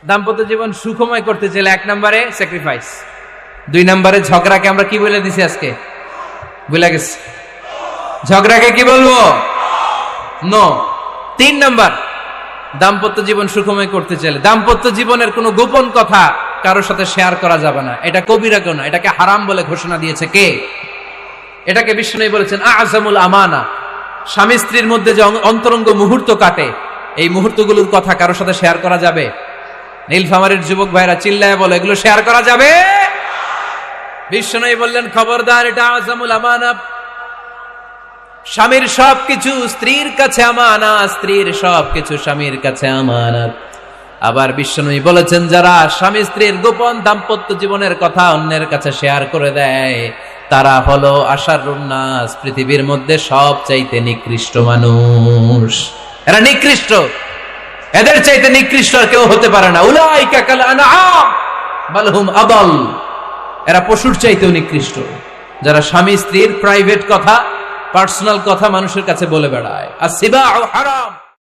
দাম্পত্য জীবন সুখময় করতে চাইলে 1 নম্বরে স্যাক্রিফাইস, 2 নম্বরে ঝগড়াকে আমরা কি বলে দিছি আজকে, ভুলে গেছি, ঝগড়াকে কি বলবো, নো। 3 নম্বর, দাম্পত্য জীবন সুখময় করতে চাইলে দাম্পত্য জীবনের কোনো গোপন কথা কারোর সাথে শেয়ার করা যাবে না। এটা কবিরা গুনাহ, এটাকে হারাম বলে ঘোষণা দিয়েছে কে? এটাকে বিষ্ণু বলেছেন আযমুল আমানা। স্বামী স্ত্রীর মধ্যে যে অন্তরঙ্গ মুহূর্ত কাটে, এই মুহূর্তগুলোর কথা কারোর সাথে শেয়ার করা যাবে? নীলফামারীর যুবক ভাইরা চিল্লায় বলে, এগুলো শেয়ার করা যাবে? বিষ্ণু বললেন খবরদার, এটা আযমুল আমানা। স্বামীর সবকিছু স্ত্রীর কাছে আমানত, স্ত্রীর সবকিছু স্বামীর কাছে আমানত। আবার বিষ্ণু বলেছেন, যারা স্বামী স্ত্রীর গোপন দাম্পত্য জীবনের কথা অন্যের কাছে শেয়ার করে দেয়, তারা হলো আশারুন নাস, পৃথিবীর মধ্যে সবচাইতে নিকৃষ্ট মানুষ। এরা নিকৃষ্ট, এদের চাইতে নিকৃষ্ট আর কেউ হতে পারে না। উলাইকা কাল আনআম বাল হুম আদাল। এরা পশুর চাইতেও নিকৃষ্ট, যারা স্বামী স্ত্রীর প্রাইভেট কথা, পার্সোনাল কথা মানুষের কাছে বলে বেড়ায়। আর সিবাউ হারাম।